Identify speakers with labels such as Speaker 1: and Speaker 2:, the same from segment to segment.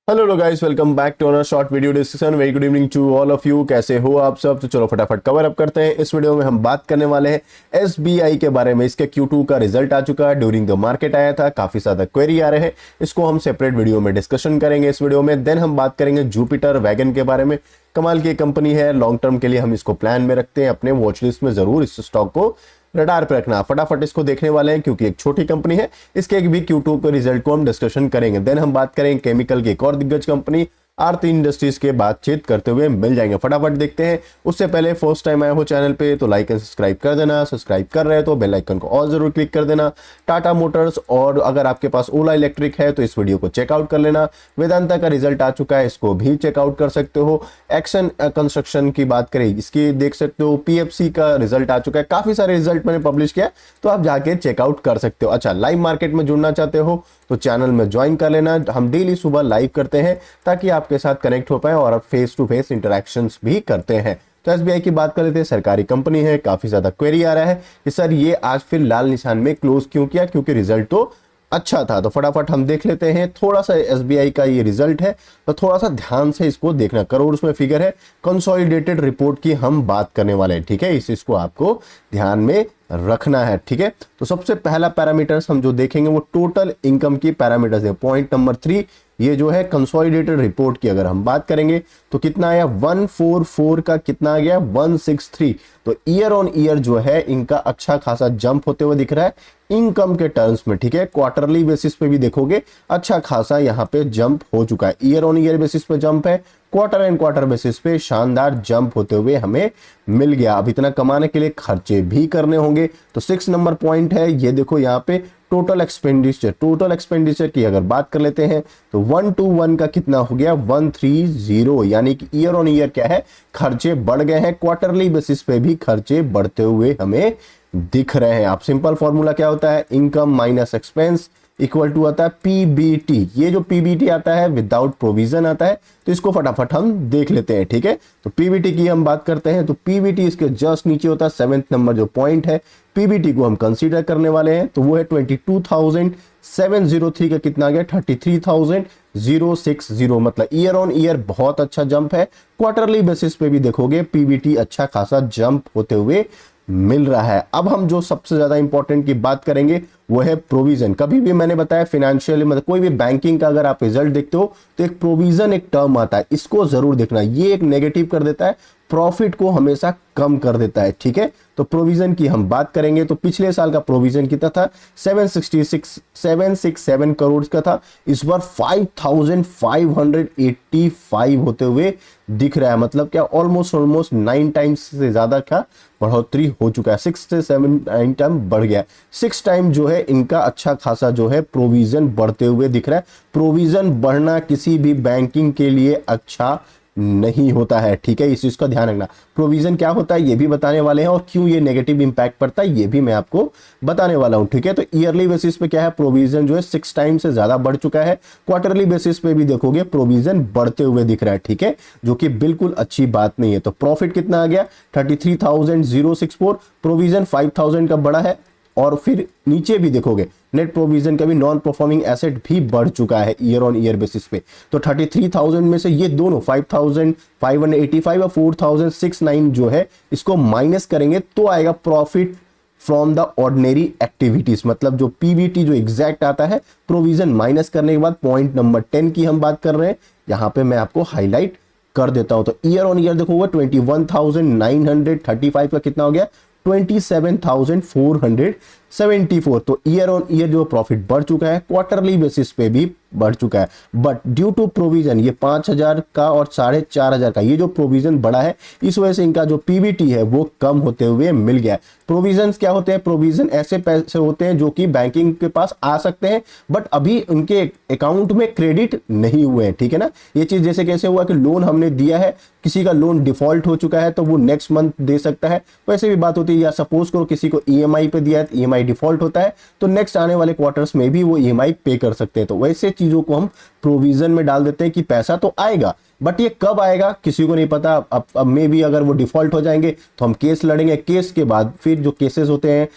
Speaker 1: Hello guys, welcome back to another short video discussion. Very good evening to all of you. कैसे हो आप सब? तो चलो फटाफट कवर अप करते हैं। इस वीडियो में हम बात करने वाले हैं एसबीआई के बारे में। इसके Q2 का रिजल्ट आ चुका है, ड्यूरिंग द मार्केट आया था, काफी ज्यादा क्वेरी आ रहे हैं। इसको हम सेपरेट वीडियो में डिस्कशन करेंगे इस वीडियो में। देन हम बात करेंगे जुपिटर वैगन के बारे में। कमाल की कंपनी है, लॉन्ग टर्म के लिए हम इसको प्लान में रखते हैं, अपने वॉच लिस्ट में जरूर इस स्टॉक को रडार पे रखना। फटाफट इसको देखने वाले हैं क्योंकि एक छोटी कंपनी है। इसके एक भी Q2 के रिजल्ट को हम डिस्कशन करेंगे। देन हम बात करेंगे केमिकल की एक और दिग्गज कंपनी आरती इंडस्ट्रीज के बातचीत करते हुए मिल जाएंगे। फटाफट देखते हैं। उससे पहले फर्स्ट टाइम आए हो चैनल पे तो लाइक एंड सब्सक्राइब कर देना। सब्सक्राइब कर रहे हो तो बेल आइकन को ऑल जरूर क्लिक कर देना। टाटा मोटर्स और अगर आपके पास ओला इलेक्ट्रिक है तो इस वीडियो को चेकआउट कर लेना। वेदांता का रिजल्ट आ चुका है, इसको भी चेकआउट कर सकते हो। एक्शन कंस्ट्रक्शन की बात करें, इसकी देख सकते हो। पीएफसी का रिजल्ट आ चुका है, काफी सारे रिजल्ट मैंने पब्लिश किया तो आप जाके चेकआउट कर सकते हो। अच्छा, लाइव मार्केट में जुड़ना चाहते हो तो चैनल में ज्वाइन कर लेना। हम डेली सुबह लाइव करते हैं ताकि आपके साथ कनेक्ट हो पाए और आप फेस टू फेस इंटरेक्शंस भी करते हैं। तो एसबीआई की बात कर लेते हैं। सरकारी कंपनी है, काफी ज्यादा क्वेरी आ रहा है कि सर ये आज फिर लाल निशान में क्लोज क्यों किया, क्योंकि रिजल्ट तो अच्छा था। तो फटाफट हम देख लेते हैं। थोड़ा सा एसबीआई का ये रिजल्ट है तो थोड़ा सा ध्यान से इसको देखना। करोड़ में फिगर है, कंसोलिडेटेड रिपोर्ट की हम बात करने वाले हैं, ठीक है। इसको आपको ध्यान में रखना है, ठीक है। तो सबसे पहला पैरामीटर्स हम जो देखेंगे वो टोटल इनकम की पैरामीटर्स है। पॉइंट नंबर 3 ये जो है कंसोलिडेटेड रिपोर्ट की अगर हम बात करेंगे तो कितना आया 144 का कितना आ गया 163। तो ईयर ऑन ईयर जो है इनका अच्छा खासा जंप होते हुए दिख रहा है इनकम के टर्म्स में, ठीक है। क्वार्टरली बेसिस पे भी देखोगे अच्छा खासा यहाँ पे जंप हो चुका है। ईयर ऑन ईयर बेसिस पे जंप है, क्वार्टर एंड क्वार्टर बेसिस पे शानदार जंप होते हुए हमें मिल गया। अब इतना कमाने के लिए खर्चे भी करने होंगे तो 6 नंबर पॉइंट है ये देखो यहाँ पे टोटल एक्सपेंडिचर। टोटल एक्सपेंडिचर की अगर बात कर लेते हैं तो 121 का कितना हो गया 130, यानी कि ईयर ऑन ईयर क्या है खर्चे बढ़ गए हैं। क्वार्टरली बेसिस पे भी खर्चे बढ़ते हुए हमें दिख रहे हैं। आप सिंपल फॉर्मूला क्या होता है, income minus expense equal to आता है पीबीटी। ये जो पीबीटी आता है विदाउट प्रोविजन आता है, तो इसको फटाफट हम देख लेते हैं, ठीक है। तो पीबीटी की हम बात करते हैं तो पीबीटी इसके जस्ट नीचे होता है। 7th नंबर जो पॉइंट है पीबीटी को हम कंसीडर करने वाले हैं तो वो है 22,703 का कितना आ गया 33,060। मतलब ईयर ऑन ईयर बहुत अच्छा जंप है। क्वार्टरली बेसिस पे भी देखोगे पीबीटी अच्छा खासा जंप होते हुए मिल रहा है। अब हम जो सबसे ज्यादा इंपॉर्टेंट की बात करेंगे वो है प्रोविजन। कभी भी मैंने बताया फाइनेंशियल मतलब कोई भी बैंकिंग का अगर आप रिजल्ट देखते हो तो एक प्रोविजन एक टर्म आता है, इसको जरूर देखना। ये एक नेगेटिव कर देता है, प्रॉफिट को हमेशा कम कर देता है, ठीक है। तो प्रोविजन की हम बात करेंगे तो पिछले साल का प्रोविजन कितना था 767 करोड़ का था। इस बार 5,585 होते हुए दिख रहा है। मतलब क्या ऑलमोस्ट 9 टाइम्स से ज्यादा का बढ़ोतरी हो चुका है। 6 से 7 9 टाइम बढ़ गया। 6 टाइम जो है इनका अच्छा खासा जो है प्रोविजन बढ़ते हुए दिख रहा है। प्रोविजन बढ़ना किसी भी बैंकिंग के लिए अच्छा नहीं होता है, ठीक है। इस चीज का ध्यान रखना। प्रोविजन क्या होता है ये भी बताने वाले हैं और क्यों ये नेगेटिव इंपैक्ट पड़ता है ये भी मैं आपको बताने वाला हूं, ठीक है। तो ईयरली बेसिस पे क्या है प्रोविजन जो है 6 टाइम से ज्यादा बढ़ चुका है। क्वार्टरली बेसिस पे भी देखोगे प्रोविजन बढ़ते हुए दिख रहा है, ठीक है, जो कि बिल्कुल अच्छी बात नहीं है। तो प्रॉफिट कितना आ गया 33,064। प्रोविजन 5,000 का बड़ा है। और फिर नीचे भी देखोगे नेट प्रोविजन का भी नॉन परफॉर्मिंग एसेट भी बढ़ चुका है ईयर ऑन ईयर बेसिस पे। तो 33,000 में से ये दोनों 5,585 और 4,069 जो है इसको माइनस करेंगे तो आएगा profit from the ordinary activities. मतलब जो पीबीटी जो एग्जैक्ट आता है प्रोविजन माइनस करने के बाद। पॉइंट नंबर 10 की हम बात कर रहे हैं, यहां पे मैं आपको हाईलाइट कर देता हूं। तो ईयर ऑन ईयर देखोगे 21,935 का कितना हो गया 27,474। तो ईयर ऑन ईयर जो प्रॉफिट बढ़ चुका है, क्वार्टरली बेसिस पे भी बढ़ चुका है। बट ड्यू टू प्रोविजन ये 5,000 का और 4,500 का ये जो प्रोविजन बढ़ा है इस वजह से इनका जो पीबीटी है वो कम होते हुए मिल गया। प्रोविजन क्या होते हैं, प्रोविजन ऐसे पैसे होते हैं जो कि बैंकिंग के पास आ सकते हैं बट अभी उनके अकाउंट में क्रेडिट नहीं हुए हैं, ठीक है ना। ये चीज जैसे कैसे हुआ कि लोन हमने दिया है, किसी का लोन डिफॉल्ट हो चुका है तो वो नेक्स्ट मंथ दे सकता है, वैसे भी बात होती है। या सपोज करो किसी को ईएमआई पे दिया है तो ईएमआई डिफॉल्ट होता है तो नेक्स्ट आने वाले क्वार्टर्स में भी वो ईएमआई पे कर सकते हैं। तो वैसे चीजों को हम प्रोविजन में डाल देते हैं कि पैसा तो आएगा, बट ये कब आएगा किसी को नहीं पता। अब मे बी अगर वो डिफॉल्ट हो जाएंगे तो हम केस लड़ेंगे, केस के बाद फिर जो केसेस होते हैं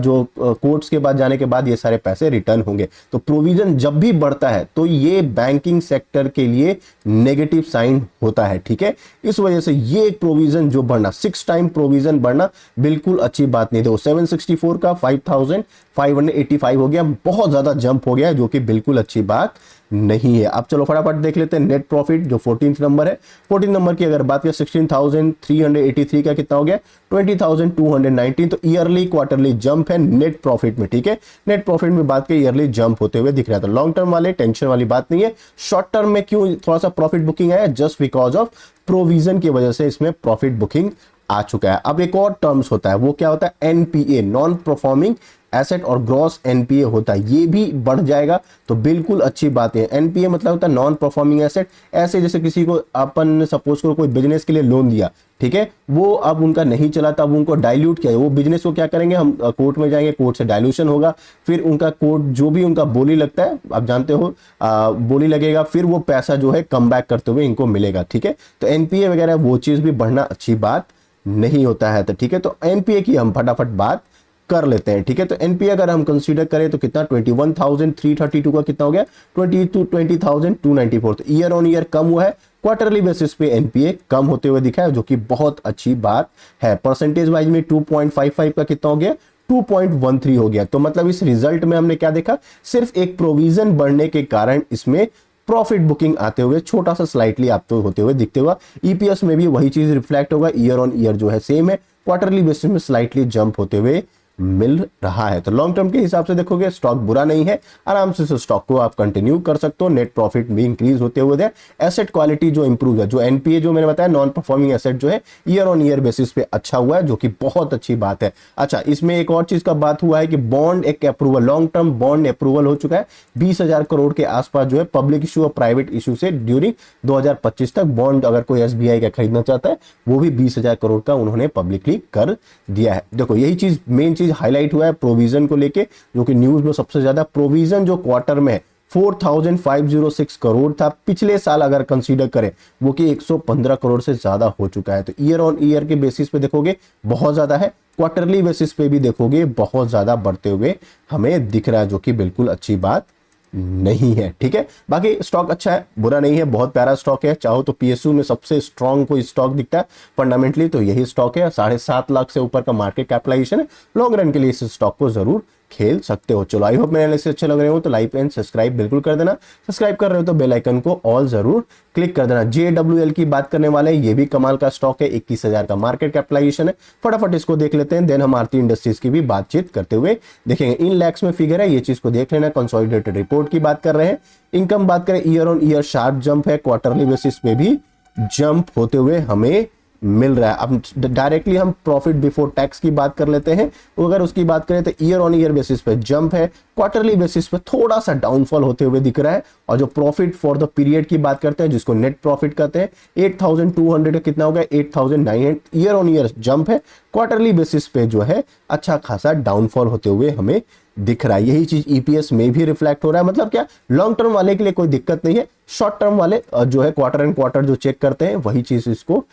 Speaker 1: जो कोर्ट्स के बाद जाने के बाद ये सारे पैसे रिटर्न होंगे। तो प्रोविजन जब भी बढ़ता है तो ये बैंकिंग सेक्टर के लिए नेगेटिव साइन होता है, ठीक है। इस वजह से ये प्रोविजन जो बढ़ना, 6 टाइम प्रोविजन बढ़ना बिल्कुल अच्छी बात नहीं। देखो 764 का 5585 हो गया, बहुत ज्यादा जंप हो गया, जो कि बिल्कुल अच्छी बात नहीं है। अब चलो फटाफट देख लेते हैं नेट प्रॉफिट जो 14th नंबर है। 14 नंबर की अगर बात करें 16,383 का कितना हो गया 20,219। तो ईयरली क्वार्टरली जंप है नेट प्रॉफिट में, ठीक है। नेट प्रॉफिट में बात करें ईयरली जंप होते हुए दिख रहा था। लॉन्ग टर्म वाले टेंशन वाली बात नहीं है। शॉर्ट टर्म में क्यों थोड़ा सा प्रॉफिट बुकिंग आया, जस्ट बिकॉज ऑफ प्रोविजन की वजह से इसमें प्रॉफिट बुकिंग आ चुका है। अब एक और टर्म्स होता है, वो क्या होता है एनपीए, नॉन परफॉर्मिंग एसेट, और ग्रॉस एनपीए होता है, ये भी बढ़ जाएगा तो बिल्कुल अच्छी बात है। एनपीए मतलब होता है नॉन परफॉर्मिंग एसेट। ऐसे जैसे किसी को अपन सपोज करो कोई बिजनेस के लिए लोन दिया, ठीक है, वो अब उनका नहीं चला, तब उनको डाइल्यूट किया, वो बिजनेस को क्या करेंगे, हम कोर्ट में जाएंगे, कोर्ट से डाइल्यूशन होगा, फिर उनका कोर्ट जो भी उनका बोली लगता है, आप जानते हो बोली लगेगा, फिर वो पैसा जो है कम बैक करते हुए इनको मिलेगा, ठीक है। तो एनपीए वगैरह वो चीज भी बढ़ना अच्छी बात नहीं होता है। तो ठीक है, तो एनपीए की हम फटाफट बात कर लेते हैं, ठीक है। तो एनपीए अगर हम कंसीडर करें तो कितना 21,332 का कितना हो गया 20,294। तो ईयर ऑन ईयर कम हुआ है, क्वार्टरली बेसिस पे एनपीए कम होते हुए दिखा है, जो कि बहुत अच्छी बात है। परसेंटेज वाइज में 2.55 का कितना हो गया 2.13 हो गया। तो मतलब इस रिजल्ट में हमने क्या देखा, सिर्फ एक प्रोविजन बढ़ने के कारण इसमें प्रॉफिट बुकिंग आते हुए छोटा सा स्लाइटली आते होते हुए दिखते हुआ। ईपीएस में भी वही चीज रिफ्लेक्ट होगा, ईयर ऑन ईयर जो है सेम है, क्वार्टरली बेसिस में स्लाइटली जंप होते हुए मिल रहा है। तो लॉन्ग टर्म के हिसाब से देखोगे स्टॉक बुरा नहीं है, आराम से स्टॉक को आप कंटिन्यू कर सकते हो। नेट प्रॉफिट भी इंक्रीज होते हुए है, एसेट क्वालिटी जो इंप्रूव है, जो एनपीए जो मैंने बताया नॉन परफॉर्मिंग एसेट जो है ईयर ऑन ईयर बेसिस पे अच्छा हुआ है, जो कि बहुत अच्छी बात है। अच्छा, इसमें एक और चीज का बात हुआ है कि बॉन्ड एक approval, long term bond approval हो चुका है 20,000 करोड़ के आसपास जो है पब्लिक इशू और प्राइवेट इशू से ड्यूरिंग 2025 तक बॉन्ड अगर कोई एसबीआई का खरीदना चाहता है वो भी 20,000 करोड़ का उन्होंने पब्लिकली कर दिया है। देखो यही चीज मेन चीज हाईलाइट हुआ है प्रोविजन को लेके, जो कि न्यूज में सबसे ज्यादा प्रोविजन जो क्वार्टर में 4,506 करोड़ था, पिछले साल अगर कंसीडर करें वो कि 115 करोड़ से ज्यादा हो चुका है। तो ईयर ऑन ईयर के बेसिस पे देखोगे बहुत ज्यादा है, क्वार्टरली बेसिस पे भी देखोगे बहुत ज्यादा बढ़ते हुए हमें दिख रहा है, जो कि बिल्कुल अच्छी बात नहीं है, ठीक है। बाकी स्टॉक अच्छा है, बुरा नहीं है, बहुत प्यारा स्टॉक है। चाहो तो पीएसयू में सबसे स्ट्रांग कोई स्टॉक दिखता है फंडामेंटली तो यही स्टॉक है, 7.5 लाख से ऊपर का मार्केट कैपिटलाइजेशन है। लॉन्ग रन के लिए इस स्टॉक को जरूर खेल सकते हो। चलो आई होप मेरे एनालिसिस अच्छे लग रहे हो तो लाइक एंड सब्सक्राइब बिल्कुल कर देना। सब्सक्राइब कर रहे हो तो बेल आइकन को ऑल जरूर क्लिक कर देना। JWL की बात करने वाले, ये भी कमाल का स्टॉक है, 21,000 का मार्केट कैपिटलाइजेशन है। फटाफट इसको देख लेते हैं, देन हम आरती इंडस्ट्रीज की भी बातचीत करते हुए देखेंगे। इन लैक्स में फिगर है, ये चीज को देख लेना। कंसोलिडेटेड रिपोर्ट की बात कर रहे हैं। इनकम बात करें year on year sharp jump है, क्वार्टरली बेसिस पे भी जंप होते हुए हमें मिल रहा है। अब डायरेक्टली हम प्रॉफिट बिफोर टैक्स की बात कर लेते हैं। अगर उसकी बात करें तो ईयर ऑन ईयर बेसिस पे जंप है, क्वार्टरली बेसिस पे थोड़ा सा डाउनफॉल होते हुए दिख रहा है। और जो प्रॉफिट फॉर द पीरियड की बात करते हैं, जिसको नेट प्रॉफिट कहते हैं, 8,200 कितना हो गया 8,900, ईयर ऑन ईयर जंप है, क्वार्टरली बेसिस पे जो है अच्छा खासा डाउनफॉल होते हुए हमें दिख रहा है। यही चीज ईपीएस में भी रिफ्लेक्ट हो रहा है। मतलब क्या, लॉन्ग टर्म वाले के लिए कोई दिक्कत नहीं है, शॉर्ट टर्म वाले जो है क्वार्टर एंड क्वार्टर जो चेक करते हैं वही चीज इसको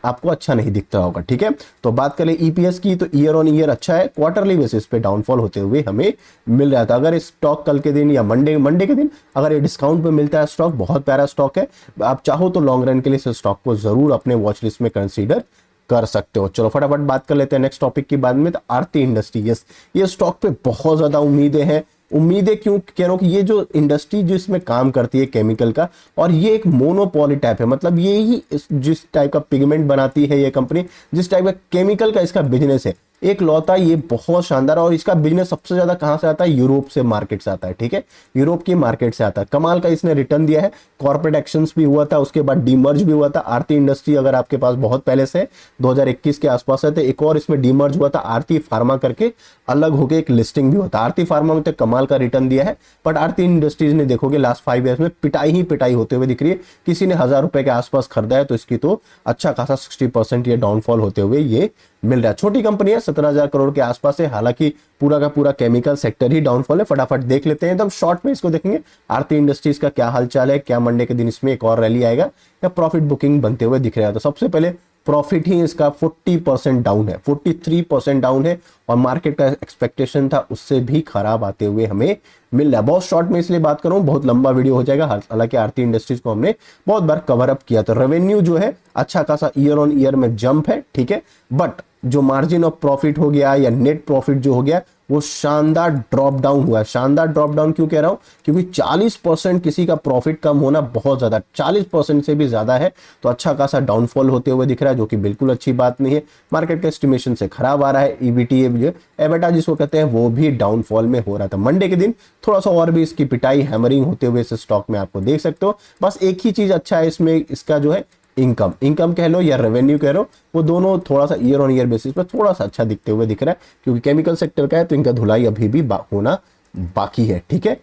Speaker 1: आपको अच्छा नहीं दिखता होगा, ठीक है। तो बात करें ईपीएस की तो ईयर ऑन ईयर अच्छा है, क्वार्टरली बेसिस पे डाउनफॉल होते हुए हमें मिल रहा था। अगर इस स्टॉक कल के दिन या मंडे के दिन अगर ये डिस्काउंट पे मिलता है स्टॉक, बहुत प्यारा स्टॉक है। आप चाहो तो लॉन्ग रन के लिए इस स्टॉक को जरूर अपने वॉच लिस्ट में कंसीडर कर सकते हो। चलो फटाफट बात कर लेते हैं नेक्स्ट टॉपिक की बाद में। तो आरती इंडस्ट्री, यस, ये स्टॉक पे बहुत ज्यादा उम्मीदें हैं। उम्मीदें क्यों कह रहा हूं कि ये जो इंडस्ट्री जिसमें काम करती है केमिकल का, और ये एक मोनोपोली टाइप है, मतलब ये ही जिस टाइप का पिगमेंट बनाती है ये कंपनी, जिस टाइप का केमिकल का इसका बिजनेस है, एक लौता ये बहुत शानदार। और इसका बिजनेस सबसे ज्यादा कहां से आता है, यूरोप से मार्केट से आता है, ठीक है, यूरोप की मार्केट से आता है। कमाल का इसने रिटर्न दिया है, कॉर्पोरेट एक्शंस भी हुआ था, उसके बाद डीमर्ज भी हुआ था। आरती इंडस्ट्री अगर आपके पास बहुत पहले से 2021 के आसपास है तो एक और इसमें डीमर्ज हुआ था आरती फार्मा करके, अलग होकर एक लिस्टिंग भी होता। आरती फार्मा में तो कमाल का रिटर्न दिया है, बट आरती इंडस्ट्रीज ने देखोगे लास्ट 5 ईयर्स में पिटाई ही पिटाई होते हुए दिख रही है। किसी ने 1,000 रुपए के आसपास खरीदा है तो इसकी तो अच्छा खासा 60% ये डाउनफॉल होते हुए ये मिल रहा है। छोटी कंपनी है, 17,000 करोड़ के आसपास है। हालांकि पूरा का पूरा केमिकल सेक्टर ही डाउनफॉल है। फटाफट देख लेते हैं, एकदम शॉर्ट में इसको देखेंगे। आरती इंडस्ट्रीज का क्या हालचाल है, क्या मंडे के दिन इसमें एक और रैली आएगा या प्रॉफिट बुकिंग बनते हुए दिख रहा है। तो सबसे पहले प्रॉफिट ही इसका 40% डाउन है, 43% डाउन है, और मार्केट का एक्सपेक्टेशन था उससे भी खराब आते हुए हमें मिल रहा है। बहुत शॉर्ट में इसलिए बात करूं, बहुत लंबा वीडियो हो जाएगा। हालांकि आरती इंडस्ट्रीज को हमने बहुत बार कवर अप किया। तो रेवेन्यू जो है अच्छा खासा ईयर ऑन ईयर में जंप है, ठीक है, बट जो मार्जिन ऑफ प्रॉफिट हो गया या नेट प्रॉफिट जो हो गया वो शानदार ड्रॉप डाउन हुआ है। शानदार ड्रॉप डाउन क्यों कह रहा हूं, क्योंकि 40% किसी का प्रॉफिट कम होना बहुत ज्यादा, 40% से भी ज्यादा है। तो अच्छा खासा डाउनफॉल होते हुए दिख रहा है, जो कि बिल्कुल अच्छी बात नहीं है। मार्केट के एस्टिमेशन से खराब आ रहा है। ईबीटी एबिटा जिसको कहते हैं वो भी डाउनफॉल में हो रहा था। मंडे के दिन थोड़ा सा और भी इसकी पिटाई हैमरिंग होते हुए इस स्टॉक में आपको देख सकते हो। बस एक ही चीज अच्छा है इसमें, इसका जो है इनकम कह लो या रेवेन्यू कह लो, वो दोनों थोड़ा सा ईयर ऑन ईयर बेसिस पर थोड़ा सा अच्छा दिखते हुए दिख रहा है, क्योंकि केमिकल सेक्टर का है तो इनका धुलाई अभी भी होना बाकी है, ठीक है।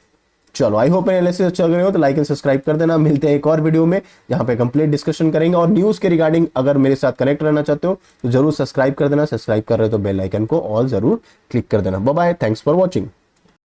Speaker 1: चलो, आई होप एनालिसिस अच्छा लग रहे हो तो लाइक एंड सब्सक्राइब कर देना। मिलते हैं एक और वीडियो में जहां पे कंप्लीट डिस्कशन करेंगे, और न्यूज के रिगार्डिंग अगर मेरे साथ कनेक्ट रहना चाहते हो तो जरूर सब्सक्राइब कर देना। सब्सक्राइब कर रहे हो तो बेल आइकन को ऑल जरूर क्लिक कर देना। Bye bye, thanks for watching.